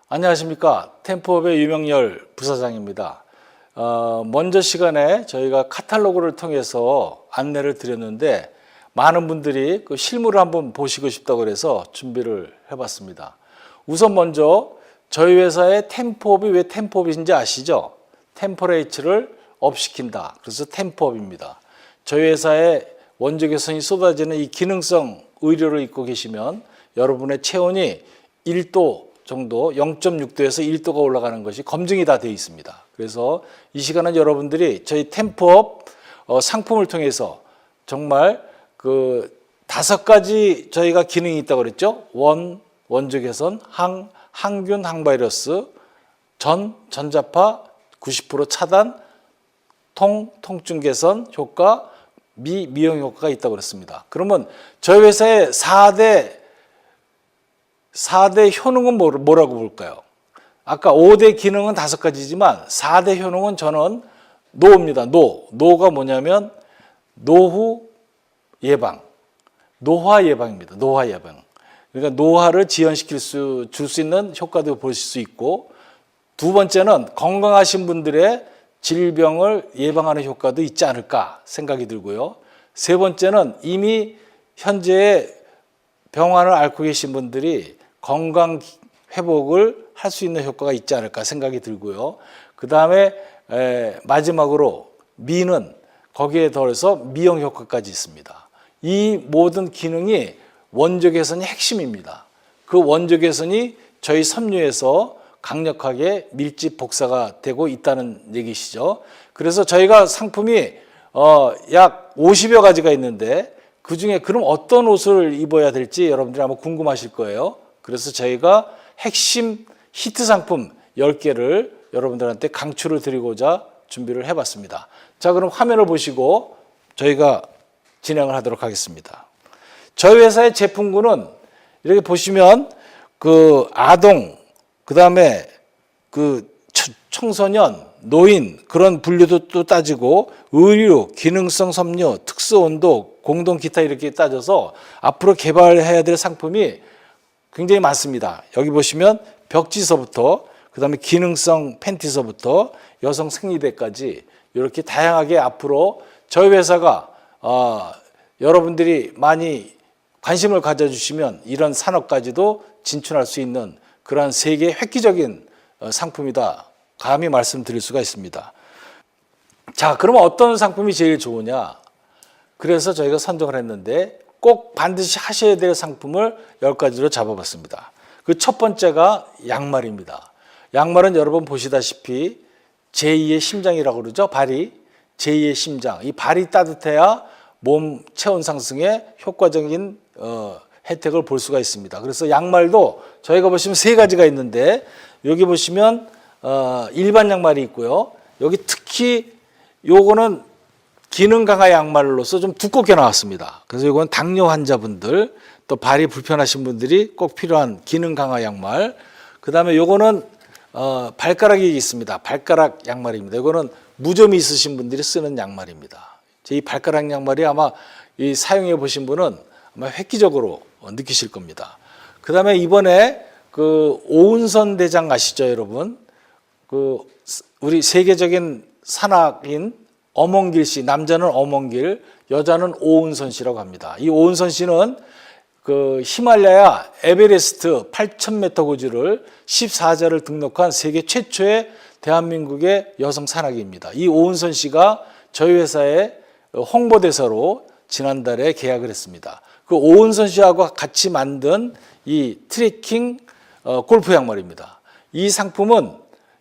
안녕하십니까. 템포업의 유명열 부사장입니다. 먼저 시간에 저희가 카탈로그를 통해서 안내를 드렸는데 많은 분들이 그 실물을 한번 보시고 싶다고 해서 준비를 해봤습니다. 우선 먼저 저희 회사의 템포업이 왜 템포업인지 아시죠? 템퍼레이처를 업시킨다. 그래서 템포업입니다. 저희 회사의 원적 개선이 쏟아지는 이 기능성 의료를 입고 계시면 여러분의 체온이 1도 정도 0.6도에서 1도가 올라가는 것이 검증이 다 되어 있습니다. 그래서 이 시간은 여러분들이 저희 템포업 상품을 통해서 정말 그 5가지 저희가 기능이 있다고 그랬죠. 원적 개선, 항균, 항바이러스, 전자파 90% 차단, 통증 개선 효과, 미용 효과가 있다고 그랬습니다. 그러면 저희 회사의 4대 효능은 뭐라고 볼까요? 아까 5대 기능은 5가지지만 4대 효능은 저는 노입니다. 노가 뭐냐면 노후 예방, 노화 예방입니다. 노화 예방. 그러니까 노화를 줄 수 있는 효과도 보실 수 있고, 두 번째는 건강하신 분들의 질병을 예방하는 효과도 있지 않을까 생각이 들고요. 세 번째는 이미 현재 병환을 앓고 계신 분들이 건강 회복을 할 수 있는 효과가 있지 않을까 생각이 들고요. 그 다음에 마지막으로 미는 거기에 더해서 미용 효과까지 있습니다. 이 모든 기능이 원적 개선이 핵심입니다. 그 원적 개선이 저희 섬유에서 강력하게 밀집 복사가 되고 있다는 얘기시죠. 그래서 저희가 상품이 약 50여 가지가 있는데 그중에 그럼 어떤 옷을 입어야 될지 여러분들이 아마 궁금하실 거예요. 그래서 저희가 핵심 히트 상품 10개를 여러분들한테 강추를 드리고자 준비를 해봤습니다. 자, 그럼 화면을 보시고 저희가 진행을 하도록 하겠습니다. 저희 회사의 제품군은 이렇게 보시면 그 아동, 그 다음에 그 청소년, 노인 그런 분류도 또 따지고 의류, 기능성 섬유, 특수 온도, 공동 기타 이렇게 따져서 앞으로 개발해야 될 상품이 굉장히 많습니다. 여기 보시면 벽지서부터 그다음에 기능성 팬티서부터 여성 생리대까지 이렇게 다양하게 앞으로 저희 회사가 여러분들이 많이 관심을 가져주시면 이런 산업까지도 진출할 수 있는 그러한 세계 획기적인 상품이다. 감히 말씀드릴 수가 있습니다. 자, 그러면 어떤 상품이 제일 좋으냐? 그래서 저희가 선정을 했는데 꼭 반드시 하셔야 될 상품을 10가지로 잡아봤습니다. 그 첫 번째가 양말입니다. 양말은 여러분 보시다시피 제2의 심장이라고 그러죠. 발이 제2의 심장. 이 발이 따뜻해야 몸 체온 상승에 효과적인 혜택을 볼 수가 있습니다. 그래서 양말도 저희가 보시면 3가지가 있는데 여기 보시면 일반 양말이 있고요. 여기 특히 요거는 기능 강화 양말로서 좀 두껍게 나왔습니다. 그래서 이건 당뇨 환자분들 또 발이 불편하신 분들이 꼭 필요한 기능 강화 양말. 그 다음에 요거는 발가락이 있습니다. 발가락 양말입니다. 이거는 무좀이 있으신 분들이 쓰는 양말입니다. 이 발가락 양말이 아마 이 사용해 보신 분은 아마 획기적으로 느끼실 겁니다. 그 다음에 이번에 그 오은선 대장 아시죠, 여러분? 그 우리 세계적인 산악인 엄원길 씨, 남자는 엄원길, 여자는 오은선 씨라고 합니다. 이 오은선 씨는 그 히말라야 에베레스트 8,000m 고지를 14자를 등록한 세계 최초의 대한민국의 여성 산악인입니다. 이 오은선 씨가 저희 회사의 홍보대사로 지난달에 계약을 했습니다. 그 오은선 씨하고 같이 만든 이 트레킹 골프 양말입니다. 이 상품은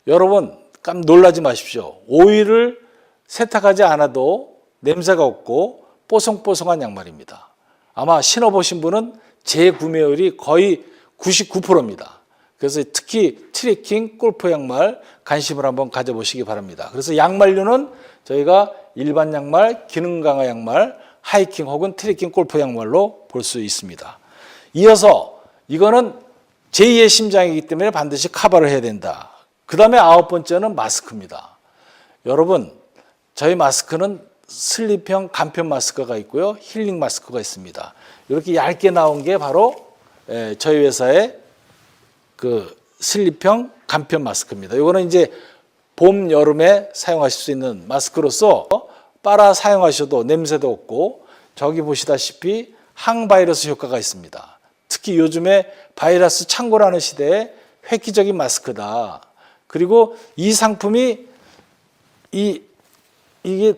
여러분 깜 놀라지 마십시오. 오일을 세탁하지 않아도 냄새가 없고 뽀송뽀송한 양말입니다. 아마 신어보신 분은 재구매율이 거의 99%입니다. 그래서 특히 트레킹 골프 양말 관심을 한번 가져보시기 바랍니다. 그래서 양말류는 저희가 일반 양말, 기능 강화 양말, 하이킹 혹은 트레킹 골프 양말로 볼 수 있습니다. 이어서 이거는 제2의 심장이기 때문에 반드시 커버를 해야 된다. 그 다음에 9번째는 마스크입니다. 여러분, 저희 마스크는 슬립형 간편 마스크가 있고요. 힐링 마스크가 있습니다. 이렇게 얇게 나온 게 바로 저희 회사의 그 슬립형 간편 마스크입니다. 이거는 이제 봄, 여름에 사용하실 수 있는 마스크로서 빨아 사용하셔도 냄새도 없고 저기 보시다시피 항바이러스 효과가 있습니다. 특히 요즘에 바이러스 창궐하는 시대에 획기적인 마스크다. 그리고 이 상품이 이게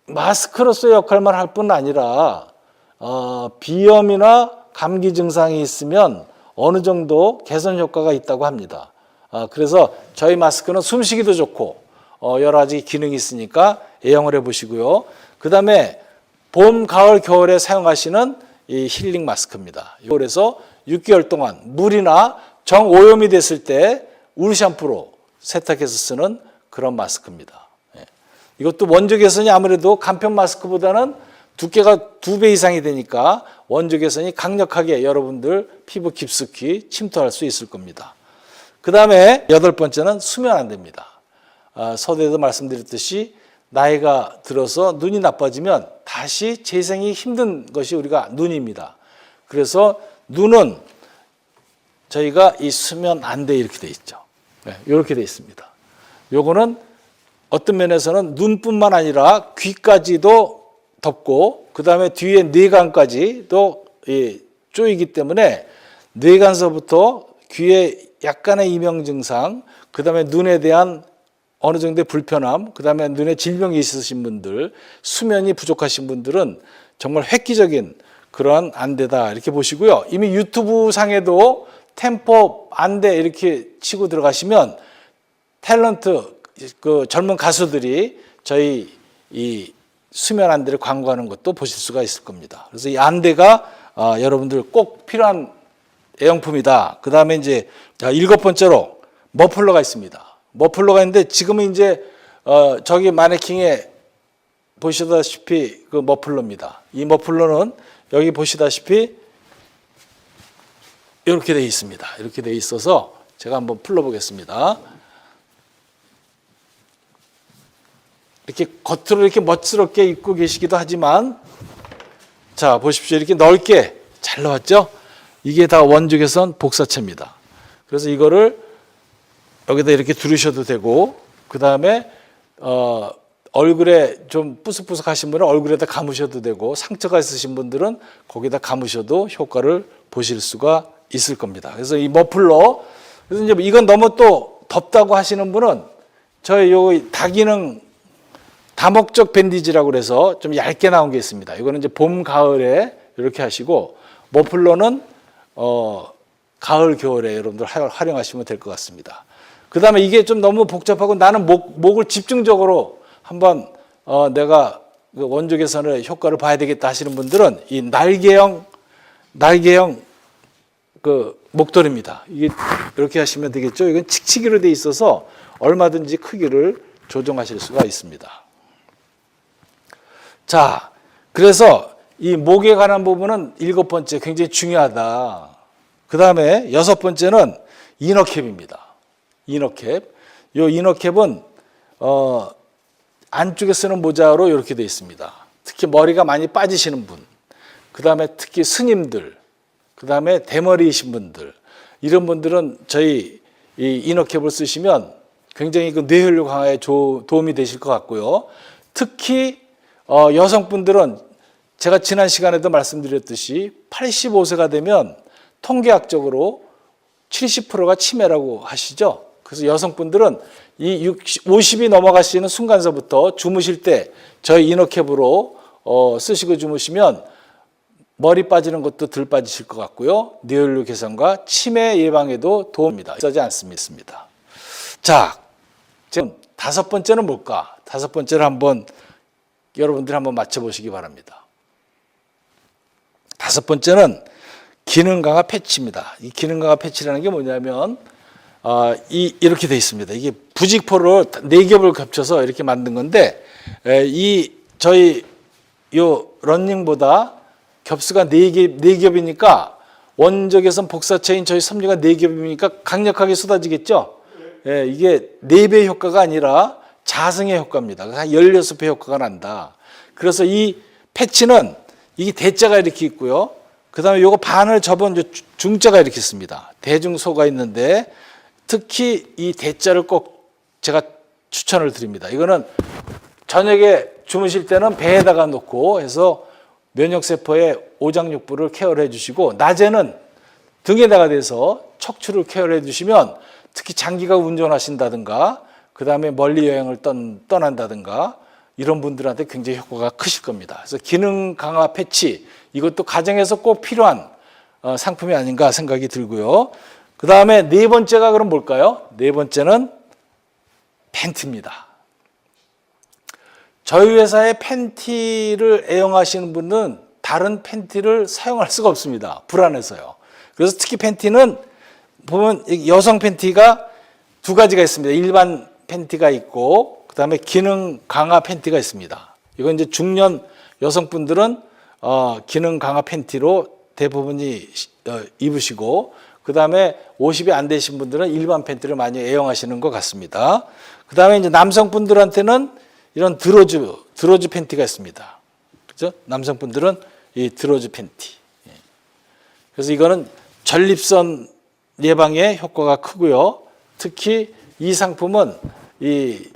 마스크로서의 역할만 할 뿐 아니라 비염이나 감기 증상이 있으면 어느 정도 개선 효과가 있다고 합니다. 그래서 저희 마스크는 숨쉬기도 좋고 여러 가지 기능이 있으니까 애용을 해보시고요. 그 다음에 봄, 가을, 겨울에 사용하시는 이 힐링 마스크입니다. 그래서 6개월 동안 물이나 정오염이 됐을 때 울 샴푸로 세탁해서 쓰는 그런 마스크입니다. 이것도 원적 개선이 아무래도 간편 마스크보다는 두께가 2배 이상이 되니까 원적 개선이 강력하게 여러분들 피부 깊숙이 침투할 수 있을 겁니다. 그 다음에 8번째는 수면 안대입니다. 서두에도 말씀드렸듯이 나이가 들어서 눈이 나빠지면 다시 재생이 힘든 것이 우리가 눈입니다. 그래서 눈은 저희가 이 수면 안대 이렇게 돼 있죠. 이렇게 돼 있습니다. 요거는 어떤 면에서는 눈뿐만 아니라 귀까지도 덮고 그 다음에 뒤에 뇌관까지도 쪼이기 때문에 뇌관서부터 귀에 약간의 이명 증상, 그 다음에 눈에 대한 어느 정도의 불편함, 그 다음에 눈에 질병이 있으신 분들, 수면이 부족하신 분들은 정말 획기적인 그러한 안대다 이렇게 보시고요. 이미 유튜브 상에도 템포 안대 이렇게 치고 들어가시면 탤런트 그 젊은 가수들이 저희 이 수면 안대를 광고하는 것도 보실 수가 있을 겁니다. 그래서 이 안대가 여러분들 꼭 필요한 애용품이다. 그 다음에 이제 7번째로 머플러가 있습니다. 머플러가 있는데 지금은 이제 저기 마네킹에 보시다시피 그 머플러입니다. 이 머플러는 여기 보시다시피 이렇게 되어 있습니다. 이렇게 되어 있어서 제가 한번 풀어보겠습니다. 이렇게 겉으로 이렇게 멋스럽게 입고 계시기도 하지만 자 보십시오. 이렇게 넓게 잘 나왔죠? 이게 다 원적외선 복사체입니다. 그래서 이거를 여기다 이렇게 두르셔도 되고 그 다음에 얼굴에 좀 뿌석뿌석하신 분은 얼굴에다 감으셔도 되고 상처가 있으신 분들은 거기다 감으셔도 효과를 보실 수가 있을 겁니다. 그래서 이 머플러 그래서 이제 이건 너무 또 덥다고 하시는 분은 저희 요 다기능 다목적 밴디지라고 그래서 좀 얇게 나온 게 있습니다. 이거는 이제 봄, 가을에 이렇게 하시고 머플러는 가을, 겨울에 여러분들 활용하시면 될 것 같습니다. 그 다음에 이게 좀 너무 복잡하고 나는 목을 집중적으로 한번 내가 원적 개선의 효과를 봐야 되겠다 하시는 분들은 이 날개형 그 목도리입니다. 이게 이렇게 하시면 되겠죠. 이건 칙칙이로 돼 있어서 얼마든지 크기를 조정하실 수가 있습니다. 자, 그래서 이 목에 관한 부분은 7번째 굉장히 중요하다. 그 다음에 6번째는 이너캡입니다. 이너캡. 이 이너캡은 안쪽에 쓰는 모자로 이렇게 되어 있습니다. 특히 머리가 많이 빠지시는 분, 그 다음에 특히 스님들, 그 다음에 대머리이신 분들, 이런 분들은 저희 이 이너캡을 쓰시면 굉장히 그 뇌혈류 강화에 도움이 되실 것 같고요. 특히 여성분들은 제가 지난 시간에도 말씀드렸듯이 85세가 되면 통계학적으로 70%가 치매라고 하시죠. 그래서 여성분들은 이 50이 넘어가시는 순간서부터 주무실 때 저희 이너캡으로 쓰시고 주무시면 머리 빠지는 것도 덜 빠지실 것 같고요. 뇌혈류 개선과 치매 예방에도 도움입니다. 쓰지 않습니다. 자, 지금 5번째는 뭘까? 5번째를 한번 여러분들이 한번 맞춰보시기 바랍니다. 5번째는 기능 강화 패치입니다. 이 기능 강화 패치라는 게 뭐냐면 이렇게 되어 있습니다. 이게 부직포를 4겹을 겹쳐서 이렇게 만든 건데 이 저희 요 런닝보다 겹수가 4겹이니까 원적외선 복사체인 저희 섬유가 4겹이니까 강력하게 쏟아지겠죠? 예, 이게 4배의 효과가 아니라 자승의 효과입니다. 한 16배 효과가 난다. 그래서 이 패치는 이게 대자가 이렇게 있고요. 그 다음에 요거 반을 접은 중자가 이렇게 있습니다. 대중소가 있는데 특히 이 대자를 꼭 제가 추천을 드립니다. 이거는 저녁에 주무실 때는 배에다가 놓고 해서 면역세포의 오장육부를 케어를 해주시고 낮에는 등에다가 대서 척추를 케어를 해주시면 특히 장기가 운전하신다든가 그 다음에 멀리 여행을 떠난다든가 이런 분들한테 굉장히 효과가 크실 겁니다. 그래서 기능 강화 패치 이것도 가정에서 꼭 필요한 상품이 아닌가 생각이 들고요. 그 다음에 네 번째가 그럼 뭘까요? 네 번째는 팬티입니다. 저희 회사의 팬티를 애용하시는 분은 다른 팬티를 사용할 수가 없습니다. 불안해서요. 그래서 특히 팬티는 보면 여성 팬티가 두 가지가 있습니다. 일반 팬티가 있고 그 다음에 기능 강화 팬티가 있습니다. 이건 이제 중년 여성분들은 기능 강화 팬티로 대부분이 입으시고 그 다음에 50이 안 되신 분들은 일반 팬티를 많이 애용하시는 것 같습니다. 그 다음에 이제 남성분들한테는 이런 드로즈 팬티가 있습니다. 그죠? 남성분들은 이 드로즈 팬티. 그래서 이거는 전립선 예방에 효과가 크고요. 특히 이 상품은 이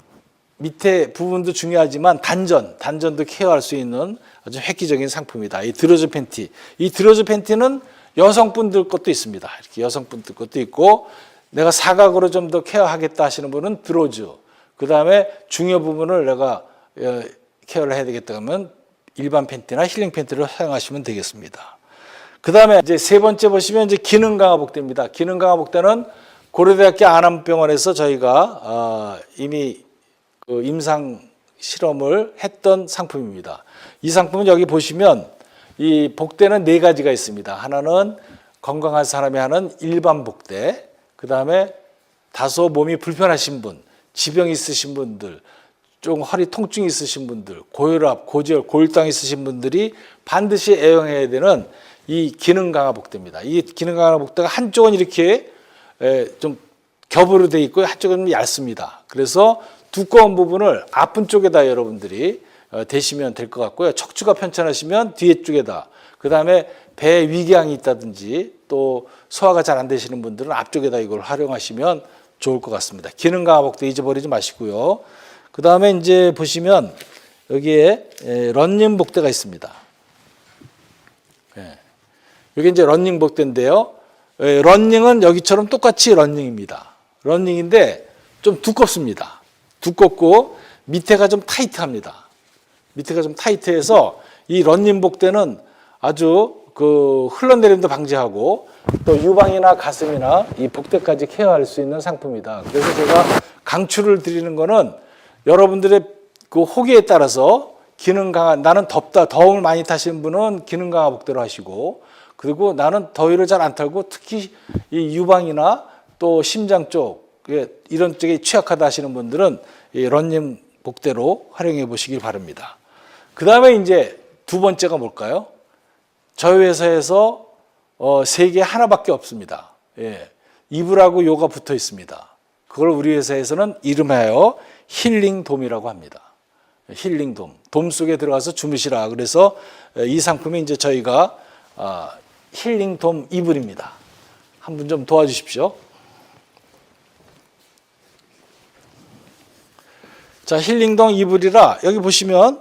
밑에 부분도 중요하지만 단전도 케어할 수 있는 아주 획기적인 상품이다. 이 드로즈 팬티. 이 드로즈 팬티는 여성분들 것도 있습니다. 이렇게 여성분들 것도 있고 내가 사각으로 좀 더 케어하겠다 하시는 분은 드로즈. 그 다음에 중요 부분을 내가 케어를 해야 되겠다 하면 일반 팬티나 힐링 팬티를 사용하시면 되겠습니다. 그 다음에 이제 세 번째 보시면 이제 기능 강화 복대입니다. 기능 강화 복대는 고려대학교 안암병원에서 저희가 이미 그 임상 실험을 했던 상품입니다. 이 상품은 여기 보시면 이 복대는 네 가지가 있습니다. 하나는 건강한 사람이 하는 일반 복대, 그 다음에 다소 몸이 불편하신 분, 지병 있으신 분들, 좀 허리 통증이 있으신 분들, 고혈압, 고지혈, 고혈당 있으신 분들이 반드시 애용해야 되는 이 기능 강화 복대입니다. 이 기능 강화 복대가 한쪽은 이렇게 좀 겹으로 되어 있고 한쪽은 얇습니다. 그래서 두꺼운 부분을 아픈 쪽에다 여러분들이 대시면 될 것 같고요. 척추가 편찮으시면 뒤에 쪽에다. 그 다음에 배 위궤양이 있다든지 또 소화가 잘 안 되시는 분들은 앞쪽에다 이걸 활용하시면 좋을 것 같습니다. 기능 강화 복대 잊어버리지 마시고요. 그 다음에 이제 보시면 여기에 런닝 복대가 있습니다. 여기 이제 런닝 복대인데요. 런닝은 여기처럼 똑같이 런닝입니다. 런닝인데 좀 두껍습니다. 두껍고 밑에가 좀 타이트합니다. 밑에가 좀 타이트해서 이 런닝 복대는 아주 그 흘러내림도 방지하고 또 유방이나 가슴이나 이 복대까지 케어할 수 있는 상품이다. 그래서 제가 강추를 드리는 거는 여러분들의 그 호기에 따라서 기능 강화, 나는 덥다, 더움을 많이 타시는 분은 기능 강화 복대로 하시고 그리고 나는 더위를 잘 안 타고 특히 이 유방이나 또 심장 쪽 이런 쪽에 취약하다 하시는 분들은 이 런닝 복대로 활용해 보시길 바랍니다. 그 다음에 이제 두 번째가 뭘까요? 저희 회사에서 세계에 하나밖에 없습니다. 이불하고 요가 붙어 있습니다. 그걸 우리 회사에서는 이름하여 힐링돔이라고 합니다. 힐링돔. 돔 속에 들어가서 주무시라. 그래서 이 상품이 이제 저희가 힐링돔 이불입니다. 한 분 좀 도와주십시오. 자, 힐링돔 이불이라 여기 보시면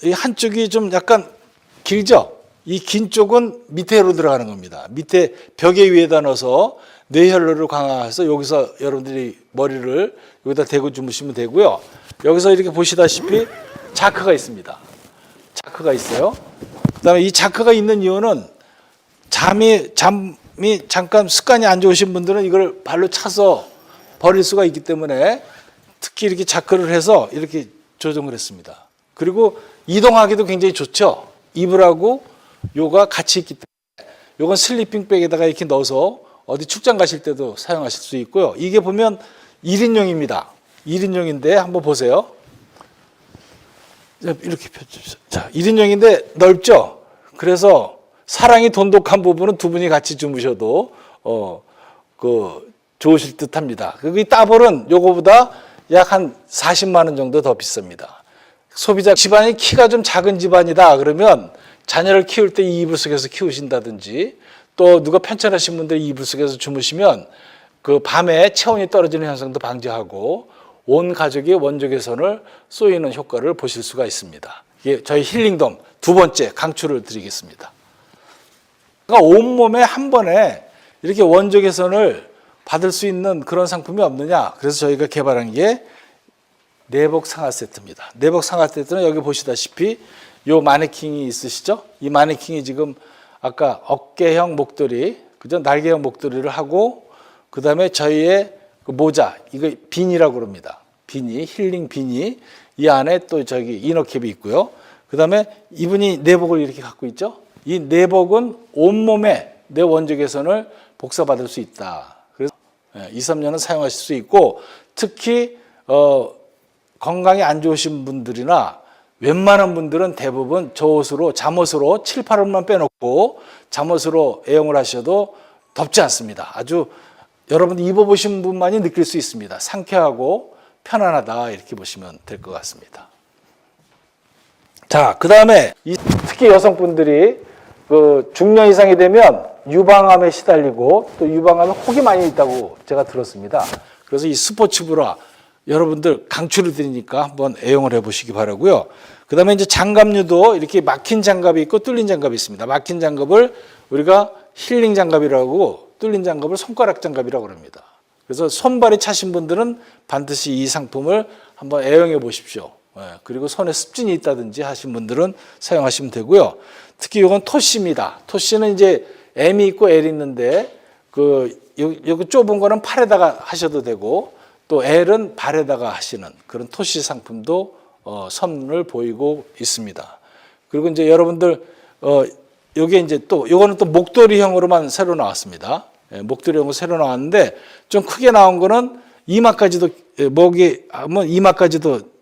이 한쪽이 좀 약간 길죠? 이 긴 쪽은 밑에로 들어가는 겁니다. 밑에 벽에 위에다 넣어서 뇌혈로를 강화해서 여기서 여러분들이 머리를 여기다 대고 주무시면 되고요. 여기서 이렇게 보시다시피 자크가 있습니다. 자크가 있어요. 그다음에 이 자크가 있는 이유는 잠이 잠깐 습관이 안 좋으신 분들은 이걸 발로 차서 버릴 수가 있기 때문에 특히 이렇게 자크를 해서 이렇게 조정을 했습니다. 그리고 이동하기도 굉장히 좋죠. 이불하고 요가 같이 있기 때문에 요건 슬리핑백에다가 이렇게 넣어서 어디 출장 가실 때도 사용하실 수 있고요. 이게 보면 1인용입니다. 1인용인데 한번 보세요. 이렇게 펴주세요. 자, 1인용인데 넓죠? 그래서 사랑이 돈독한 부분은 두 분이 같이 주무셔도 좋으실 듯합니다. 이 따블은 요거보다 약 한 40만 원 정도 더 비쌉니다. 소비자 집안이 키가 좀 작은 집안이다 그러면 자녀를 키울 때 이 이불 속에서 키우신다든지, 또 누가 편찮으신 분들이 이불 속에서 주무시면 그 밤에 체온이 떨어지는 현상도 방지하고 온 가족이 원조 개선을 쏘이는 효과를 보실 수가 있습니다. 이게 저희 힐링돔 두 번째 강추를 드리겠습니다. 그러니까 온몸에 한 번에 이렇게 원조 개선을 받을 수 있는 그런 상품이 없느냐. 그래서 저희가 개발한 게 내복 상하 세트입니다. 내복 상하 세트는 여기 보시다시피 요 마네킹이 있으시죠? 이 마네킹이 지금 아까 어깨형 목도리, 그죠? 날개형 목도리를 하고, 그 다음에 저희의 그 모자, 이거 비니라고 그럽니다. 비니, 힐링 비니. 이 안에 또 저기 이너캡이 있고요. 그 다음에 이분이 내복을 이렇게 갖고 있죠? 이 내복은 온몸에 내 원조 개선을 복사받을 수 있다. 그래서 2, 3년은 사용하실 수 있고, 특히 건강이 안 좋으신 분들이나 웬만한 분들은 대부분 저 옷으로, 잠옷으로 7, 8월만 빼놓고 잠옷으로 애용을 하셔도 덥지 않습니다. 아주 여러분 입어보신 분만이 느낄 수 있습니다. 상쾌하고 편안하다, 이렇게 보시면 될 것 같습니다. 자, 그 다음에 특히 여성분들이 그 중년 이상이 되면 유방암에 시달리고 또 유방암에 혹이 많이 있다고 제가 들었습니다. 그래서 이 스포츠 브라 여러분들 강추를 드리니까 한번 애용을 해보시기 바라고요. 그 다음에 이제 장갑류도 이렇게 막힌 장갑이 있고 뚫린 장갑이 있습니다. 막힌 장갑을 우리가 힐링 장갑이라고, 뚫린 장갑을 손가락 장갑이라고 합니다. 그래서 손발이 차신 분들은 반드시 이 상품을 한번 애용해 보십시오. 그리고 손에 습진이 있다든지 하신 분들은 사용하시면 되고요. 특히 이건 토시입니다. 토시는 이제 M이 있고 L이 있는데 여기 좁은 거는 팔에다가 하셔도 되고, 또 L은 발에다가 하시는 그런 토시 상품도 선을 보이고 있습니다. 그리고 이제 여러분들 요게 이제 또 요거는 또 목도리형으로만 새로 나왔습니다. 목도리형으로 새로 나왔는데 좀 크게 나온 거는 이마까지도, 목이 하면 이마까지도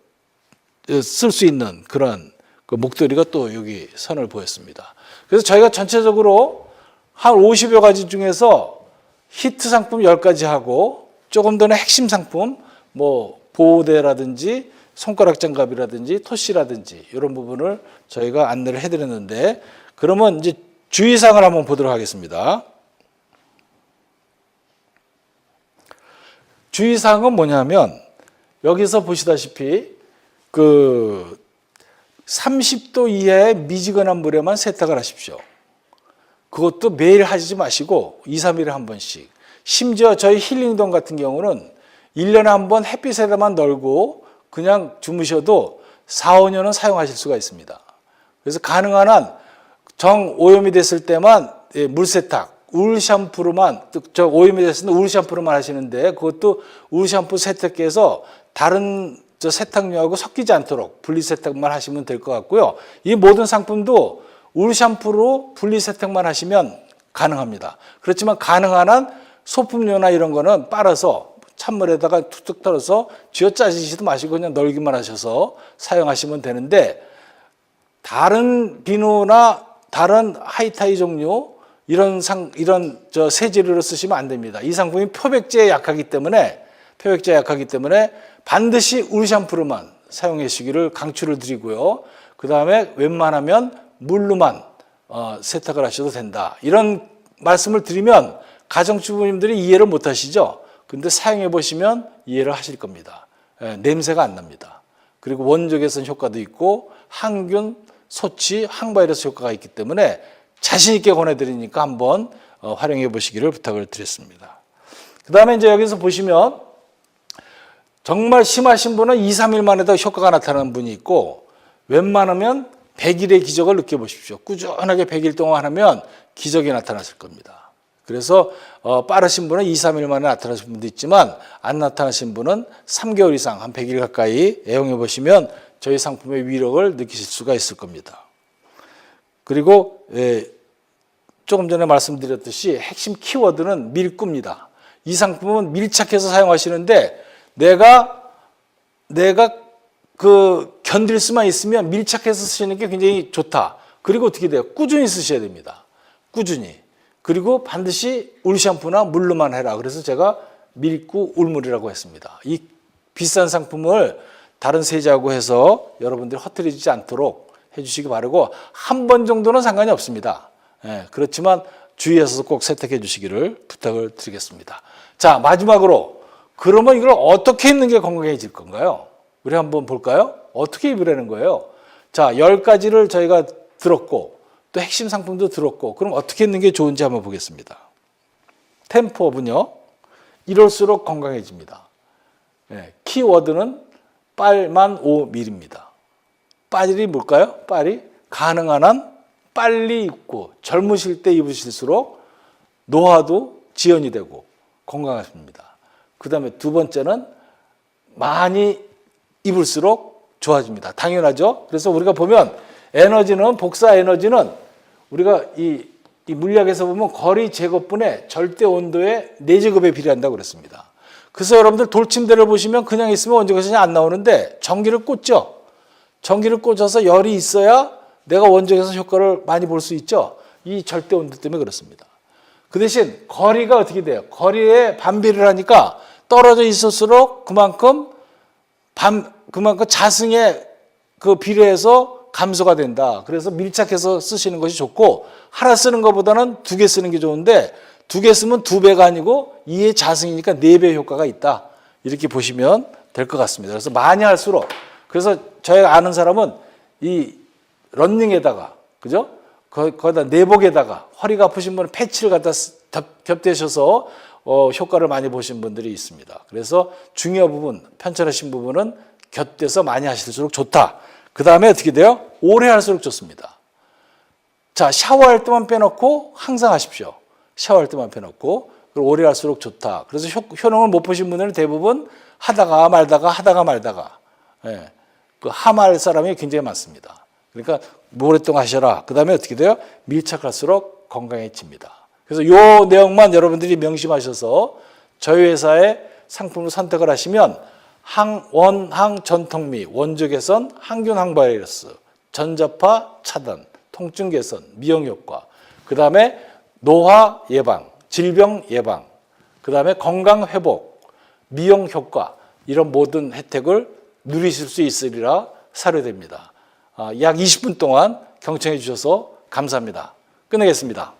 쓸 수 있는 그런 그 목도리가 또 여기 선을 보였습니다. 그래서 저희가 전체적으로 한 50여 가지 중에서 히트 상품 10가지 하고, 조금 더는 핵심 상품, 뭐 보호대라든지 손가락 장갑이라든지 토시라든지 이런 부분을 저희가 안내를 해드렸는데, 그러면 이제 주의사항을 한번 보도록 하겠습니다. 주의사항은 뭐냐면 여기서 보시다시피 그 30도 이하의 미지근한 물에만 세탁을 하십시오. 그것도 매일 하지 마시고 2, 3일에 한 번씩. 심지어 저희 힐링돔 같은 경우는 1년에 한 번 햇빛에다만 널고 그냥 주무셔도 4, 5년은 사용하실 수가 있습니다. 그래서 가능한 한 정 오염이 됐을 때만 물 세탁, 울 샴푸로만, 저 오염이 됐을 때 울 샴푸로만 하시는데, 그것도 울 샴푸 세탁기에서 다른 저 세탁류하고 섞이지 않도록 분리 세탁만 하시면 될 것 같고요. 이 모든 상품도 울 샴푸로 분리 세탁만 하시면 가능합니다. 그렇지만 가능한 한 소품류나 이런 거는 빨아서 찬물에다가 툭툭 털어서 쥐어짜시지도 마시고 그냥 널기만 하셔서 사용하시면 되는데, 다른 비누나 다른 하이타이 종류 이런 저 세제류를 쓰시면 안 됩니다. 이 상품이 표백제에 약하기 때문에 반드시 울 샴푸로만 사용해 주시기를 강추를 드리고요. 그 다음에 웬만하면 물로만 세탁을 하셔도 된다. 이런 말씀을 드리면 가정주부님들이 이해를 못 하시죠. 근데 사용해 보시면 이해를 하실 겁니다. 냄새가 안 납니다. 그리고 원조 개선 효과도 있고 항균, 소치, 항바이러스 효과가 있기 때문에 자신 있게 권해드리니까 한번 활용해 보시기를 부탁을 드렸습니다. 그 다음에 이제 여기서 보시면 정말 심하신 분은 2, 3일 만에도 효과가 나타나는 분이 있고, 웬만하면 100일의 기적을 느껴보십시오. 꾸준하게 100일 동안 하면 기적이 나타났을 겁니다. 그래서 빠르신 분은 2, 3일 만에 나타나신 분도 있지만, 안 나타나신 분은 3개월 이상, 한 100일 가까이 애용해 보시면 저희 상품의 위력을 느끼실 수가 있을 겁니다. 그리고 조금 전에 말씀드렸듯이 핵심 키워드는 밀구입니다. 이 상품은 밀착해서 사용하시는데, 내가 견딜 수만 있으면 밀착해서 쓰시는 게 굉장히 좋다. 그리고 어떻게 돼요? 꾸준히 쓰셔야 됩니다. 꾸준히. 그리고 반드시 울 샴푸나 물로만 해라. 그래서 제가 밀구 울물이라고 했습니다. 이 비싼 상품을 다른 세제하고 해서 여러분들이 허투루지 않도록 해주시기 바라고, 한 번 정도는 상관이 없습니다. 그렇지만 주의해서 꼭 세탁해 주시기를 부탁을 드리겠습니다. 자, 마지막으로 그러면 이걸 어떻게 입는 게 건강해질 건가요? 우리 한번 볼까요? 어떻게 입으라는 거예요? 자, 10가지를 저희가 들었고 또 핵심 상품도 들었고, 그럼 어떻게 입는 게 좋은지 한번 보겠습니다. 템포업은요, 이럴수록 건강해집니다. 키워드는 빨만 5mm입니다. 빨이 뭘까요? 빨이 가능한 한 빨리 입고 젊으실 때 입으실수록 노화도 지연이 되고 건강하십니다. 그 다음에 두 번째는 많이 입을수록 좋아집니다. 당연하죠. 그래서 우리가 보면 에너지는, 복사 에너지는 우리가 이 물리학에서 보면 거리 제곱분의 절대 온도의 4제곱에 비례한다고 그랬습니다. 그래서 여러분들 돌침대를 보시면 그냥 있으면 원적외선이 안 나오는데 전기를 꽂죠. 전기를 꽂아서 열이 있어야 내가 원적외선 효과를 많이 볼 수 있죠. 이 절대 온도 때문에 그렇습니다. 그 대신 거리가 어떻게 돼요? 거리에 반비를 하니까 떨어져 있을수록 그만큼 자승에 그 비례해서 감소가 된다. 그래서 밀착해서 쓰시는 것이 좋고, 하나 쓰는 것보다는 2개 쓰는 게 좋은데, 2개 쓰면 2배가 아니고 2의 자승이니까 4배 효과가 있다. 이렇게 보시면 될 것 같습니다. 그래서 많이 할수록, 그래서 저희가 아는 사람은 이 러닝에다가, 그죠? 거기다 내복에다가 허리가 아프신 분은 패치를 갖다 겹대셔서 효과를 많이 보신 분들이 있습니다. 그래서 중요한 부분, 편찮으신 부분은 곁대서 많이 하실수록 좋다. 그 다음에 어떻게 돼요? 오래 할수록 좋습니다. 자, 샤워할 때만 빼놓고 항상 하십시오. 샤워할 때만 빼놓고, 그리고 오래 할수록 좋다. 그래서 효능을 못 보신 분들은 대부분 하다가 말다가, 그 함할 사람이 굉장히 많습니다. 그러니까 오랫동안 하셔라. 그 다음에 어떻게 돼요? 밀착할수록 건강해집니다. 그래서 이 내용만 여러분들이 명심하셔서 저희 회사의 상품을 선택을 하시면 원항 전통미, 원적 개선, 항균 항바이러스, 전자파 차단, 통증 개선, 미용 효과, 그 다음에 노화 예방, 질병 예방, 그 다음에 건강 회복, 미용 효과, 이런 모든 혜택을 누리실 수 있으리라 사료됩니다. 약 20분 동안 경청해 주셔서 감사합니다. 끝내겠습니다.